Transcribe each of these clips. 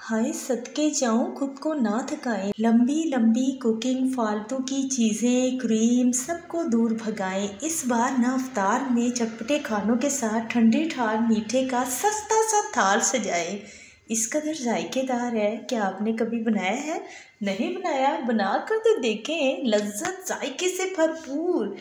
हाय सदके जाऊं खुद को ना थकाएं, लंबी लंबी कुकिंग, फालतू की चीज़ें, क्रीम सबको दूर भगाएं। इस बार ना अफ्तार में चटपटे खानों के साथ ठंडे ठार मीठे का सस्ता सा थाल सजाएं। इस कदर जायकेदार है। क्या आपने कभी बनाया है? नहीं बनाया? बनाकर तो देखें, लज्जत जायके से भरपूर।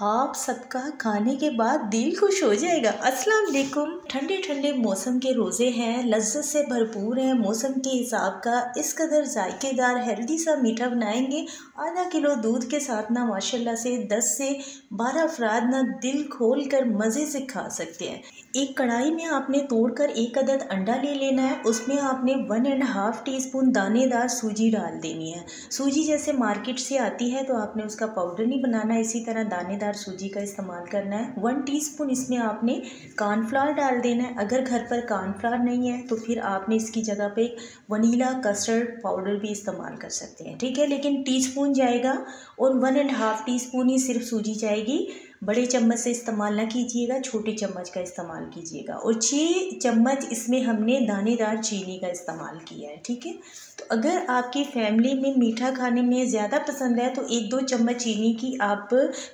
आप सबका खाने के बाद दिल खुश हो जाएगा। अस्सलाम वालेकुम। ठंडे ठंडे मौसम के रोज़े हैं, लज्जत से भरपूर हैं। मौसम के हिसाब का इस कदर जायकेदार हेल्दी सा मीठा बनाएंगे। आधा किलो दूध के साथ ना माशाल्लाह से 10 से 12 अफराद ना दिल खोल कर मज़े से खा सकते हैं। एक कढ़ाई में आपने तोड़कर 1 अदद अंडा ले लेना है। उसमें आपने 1.5 टीस्पून दानेदार सूजी डाल देनी है। सूजी जैसे मार्केट से आती है तो आपने उसका पाउडर नहीं बनाना, इसी तरह दानेदार सूजी का इस्तेमाल करना है। 1 टीस्पून इसमें आपने कॉर्नफ्लावर डाल देना है। अगर घर पर कॉर्नफ्लावर नहीं है तो फिर आपने इसकी जगह पे वनीला कस्टर्ड पाउडर भी इस्तेमाल कर सकते हैं, ठीक है। लेकिन टीस्पून जाएगा और 1.5 टीस्पून ही सिर्फ सूजी जाएगी। बड़े चम्मच से इस्तेमाल ना कीजिएगा, छोटे चम्मच का इस्तेमाल कीजिएगा। और 6 चम्मच इसमें हमने दानेदार चीनी का इस्तेमाल किया है, ठीक है। तो अगर आपकी फैमिली में मीठा खाने में ज़्यादा पसंद है तो 1-2 चम्मच चीनी की आप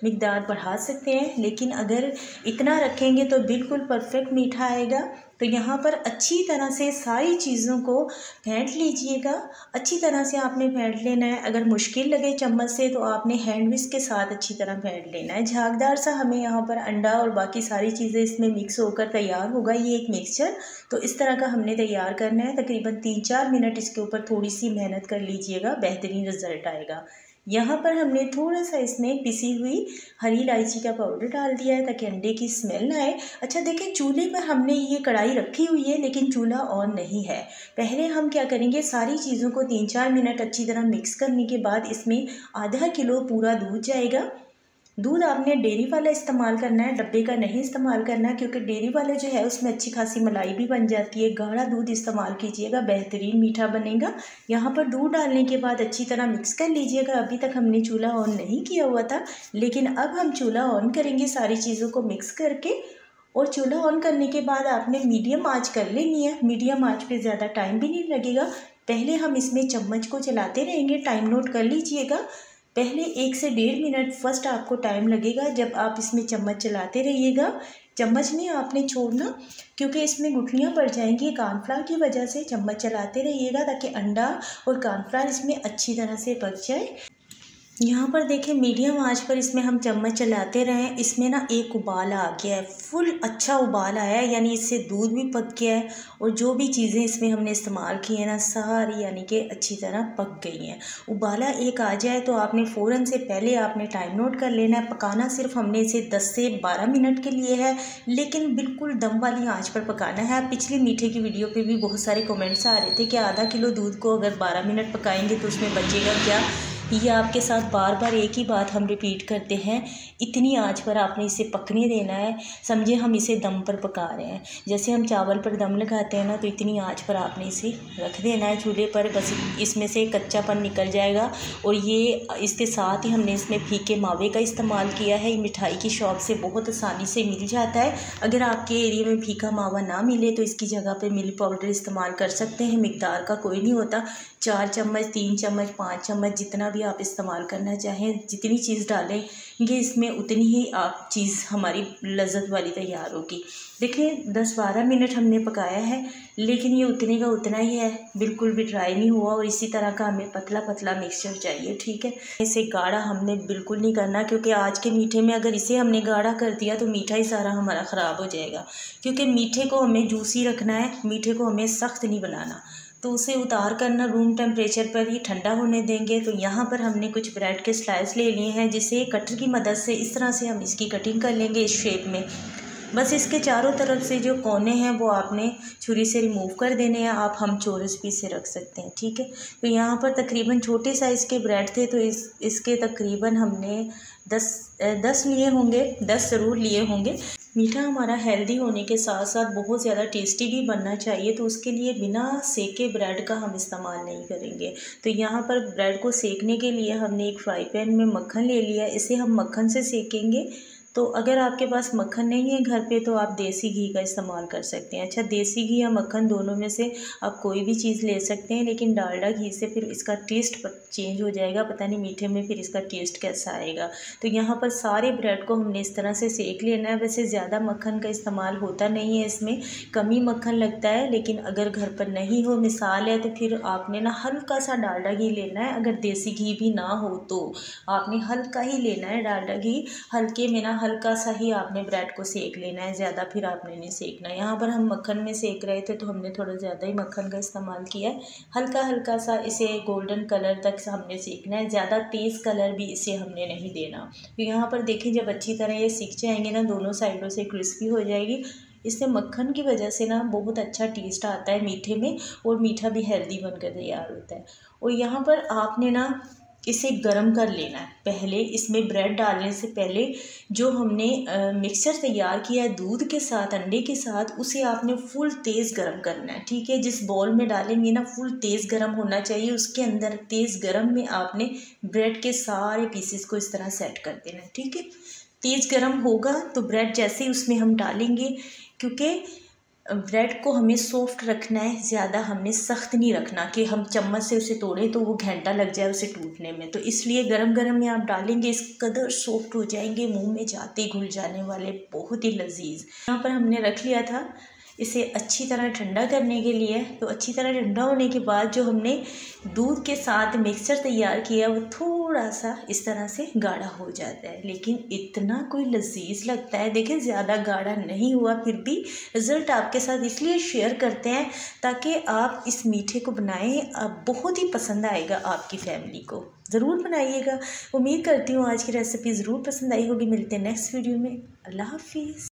मिकदार बढ़ा सकते हैं, लेकिन अगर इतना रखेंगे तो बिल्कुल परफेक्ट मीठा आएगा। तो यहाँ पर अच्छी तरह से सारी चीज़ों को फेंट लीजिएगा। अच्छी तरह से आपने फेंट लेना है। अगर मुश्किल लगे चम्मच से तो आपने हैंड विस्क के साथ अच्छी तरह फेंट लेना है। झागदार सा हमें यहाँ पर अंडा और बाकी सारी चीज़ें इसमें मिक्स होकर तैयार होगा ये एक मिक्सचर। तो इस तरह का हमने तैयार करना है। तकरीबन 3-4 मिनट इसके ऊपर थोड़ी सी मेहनत कर लीजिएगा, बेहतरीन रिजल्ट आएगा। यहाँ पर हमने थोड़ा सा इसमें पिसी हुई हरी इलायची का पाउडर डाल दिया है ताकि अंडे की स्मेल ना आए। अच्छा देखें, चूल्हे पर हमने ये कढ़ाई रखी हुई है लेकिन चूल्हा ऑन नहीं है। पहले हम क्या करेंगे, सारी चीज़ों को 3-4 मिनट अच्छी तरह मिक्स करने के बाद इसमें आधा किलो पूरा दूध जाएगा। दूध आपने डेयरी वाला इस्तेमाल करना है, डब्बे का नहीं इस्तेमाल करना, क्योंकि डेयरी वाला जो है उसमें अच्छी खासी मलाई भी बन जाती है। गाढ़ा दूध इस्तेमाल कीजिएगा, बेहतरीन मीठा बनेगा। यहाँ पर दूध डालने के बाद अच्छी तरह मिक्स कर लीजिएगा। अभी तक हमने चूल्हा ऑन नहीं किया हुआ था, लेकिन अब हम चूल्हा ऑन करेंगे सारी चीज़ों को मिक्स करके। और चूल्हा ऑन करने के बाद आपने मीडियम आंच कर लेनी है। मीडियम आंच पे ज़्यादा टाइम भी नहीं लगेगा। पहले हम इसमें चम्मच को चलाते रहेंगे, टाइम नोट कर लीजिएगा। पहले 1 से 1.5 मिनट फर्स्ट आपको टाइम लगेगा जब आप इसमें चम्मच चलाते रहिएगा। चम्मच नहीं आपने छोड़ना, क्योंकि इसमें गुठलियाँ पड़ जाएंगी कॉर्नफ्लावर की वजह से। चम्मच चलाते रहिएगा ताकि अंडा और कॉर्नफ्लावर इसमें अच्छी तरह से पक जाए। यहाँ पर देखें, मीडियम आंच पर इसमें हम चम्मच चलाते रहें। इसमें ना एक उबाल आ गया है, फुल अच्छा उबाल आया है, यानी इससे दूध भी पक गया है और जो भी चीज़ें इसमें हमने इस्तेमाल की हैं ना सारी यानी कि अच्छी तरह पक गई हैं। उबाला एक आ जाए तो आपने फ़ौरन से पहले आपने टाइम नोट कर लेना है। पकाना सिर्फ हमने इसे 10 से 12 मिनट के लिए है, लेकिन बिल्कुल दम वाली आँच पर पकाना है। पिछली मीठे की वीडियो पर भी बहुत सारे कमेंट्स आ रहे थे कि आधा किलो दूध को अगर 12 मिनट पकाएंगे तो उसमें बचेगा क्या। ये आपके साथ बार बार एक ही बात हम रिपीट करते हैं। इतनी आंच पर आपने इसे पकने देना है। समझे हम इसे दम पर पका रहे हैं, जैसे हम चावल पर दम लगाते हैं ना, तो इतनी आंच पर आपने इसे रख देना है चूल्हे पर। बस इसमें से कच्चापन निकल जाएगा। और ये इसके साथ ही हमने इसमें फीके मावे का इस्तेमाल किया है। ये मिठाई की शॉप से बहुत आसानी से मिल जाता है। अगर आपके एरिया में फीका मावा ना मिले तो इसकी जगह पे मिल्क पाउडर इस्तेमाल कर सकते हैं। मिकदार का कोई नहीं होता, 4 चम्मच, 3 चम्मच, 5 चम्मच, जितना भी आप इस्तेमाल करना चाहें। जितनी चीज़ डालेंगे इसमें उतनी ही आप चीज़ हमारी लज्जत वाली तैयार होगी। देखिए 10-12 मिनट हमने पकाया है, लेकिन ये उतने का उतना ही है, बिल्कुल भी ड्राई नहीं हुआ। और इसी तरह का हमें पतला पतला मिक्सचर चाहिए, ठीक है। इसे गाढ़ा हमने बिल्कुल नहीं करना, क्योंकि आज के मीठे में अगर इसे हमने गाढ़ा कर दिया तो मीठा ही सारा हमारा ख़राब हो जाएगा। क्योंकि मीठे को हमें जूसी रखना है, मीठे को हमें सख्त नहीं बनाना। तो उसे उतार कर ना रूम टेम्परेचर पर ही ठंडा होने देंगे। तो यहाँ पर हमने कुछ ब्रेड के स्लाइस ले लिए हैं, जिसे कटर की मदद से इस तरह से हम इसकी कटिंग कर लेंगे इस शेप में। बस इसके चारों तरफ से जो कोने हैं वो आपने छुरी से रिमूव कर देने हैं। आप हम चौरस पीस से रख सकते हैं, ठीक है। तो यहाँ पर तकरीबन छोटे साइज़ के ब्रेड थे, तो इसके तकरीबन हमने 10 लिए होंगे, 10 ज़रूर लिए होंगे। मीठा हमारा हेल्दी होने के साथ साथ बहुत ज़्यादा टेस्टी भी बनना चाहिए, तो उसके लिए बिना सेके ब्रेड का हम इस्तेमाल नहीं करेंगे। तो यहाँ पर ब्रेड को सेकने के लिए हमने एक फ्राई पैन में मक्खन ले लिया, इसे हम मक्खन से सेकेंगे तो अगर आपके पास मक्खन नहीं है घर पे तो आप देसी घी का इस्तेमाल कर सकते हैं। अच्छा, देसी घी या मक्खन दोनों में से आप कोई भी चीज़ ले सकते हैं, लेकिन डालडा घी से फिर इसका टेस्ट चेंज हो जाएगा, पता नहीं मीठे में फिर इसका टेस्ट कैसा आएगा। तो यहाँ पर सारे ब्रेड को हमने इस तरह से सेक लेना है। वैसे ज़्यादा मक्खन का इस्तेमाल होता नहीं है, इसमें कम ही मक्खन लगता है, लेकिन अगर घर पर नहीं हो मिसाल है तो फिर आपने ना हल्का सा डालडा घी लेना है। अगर देसी घी भी ना हो तो आपने हल्का ही लेना है डालडा घी, हल्के में ना हल्का सा ही आपने ब्रेड को सेक लेना है, ज़्यादा फिर आपने नहीं सेकना। यहाँ पर हम मक्खन में सेक रहे थे तो हमने थोड़ा ज़्यादा ही मक्खन का इस्तेमाल किया है। हल्का हल्का सा इसे गोल्डन कलर तक हमने सेकना है, ज़्यादा तेज़ कलर भी इसे हमने नहीं देना। तो यहाँ पर देखिए जब अच्छी तरह ये सीख जाएंगे ना, दोनों साइडों से क्रिस्पी हो जाएगी। इससे मक्खन की वजह से ना बहुत अच्छा टेस्ट आता है मीठे में, और मीठा भी हेल्दी बनकर तैयार होता है। और यहाँ पर आपने ना इसे गरम कर लेना है। पहले इसमें ब्रेड डालने से पहले जो हमने मिक्सचर तैयार किया है दूध के साथ अंडे के साथ, उसे आपने फुल तेज़ गरम करना है। ठीक है, जिस बॉल में डालेंगे ना फुल तेज़ गरम होना चाहिए, उसके अंदर तेज़ गरम में आपने ब्रेड के सारे पीसेस को इस तरह सेट कर देना है। ठीक है, तेज़ गरम होगा तो ब्रेड जैसे ही उसमें हम डालेंगे, क्योंकि ब्रेड को हमें सॉफ्ट रखना है, ज़्यादा हमें सख्त नहीं रखना कि हम चम्मच से उसे तोड़ें तो वो घंटा लग जाए उसे टूटने में। तो इसलिए गरम गरम में आप डालेंगे, इस कदर सॉफ्ट हो जाएंगे, मुंह में जाते घुल जाने वाले, बहुत ही लजीज। यहाँ पर हमने रख लिया था इसे अच्छी तरह ठंडा करने के लिए। तो अच्छी तरह ठंडा होने के बाद जो हमने दूध के साथ मिक्सचर तैयार किया वो थोड़ा सा इस तरह से गाढ़ा हो जाता है, लेकिन इतना कोई लजीज लगता है। देखिए ज़्यादा गाढ़ा नहीं हुआ, फिर भी रिज़ल्ट आपके साथ इसलिए शेयर करते हैं ताकि आप इस मीठे को बनाएं, बहुत ही पसंद आएगा आपकी फैमिली को। ज़रूर बनाइएगा। उम्मीद करती हूँ आज की रेसिपी ज़रूर पसंद आई होगी। मिलते हैं नेक्स्ट वीडियो में। अल्लाह हाफिज़।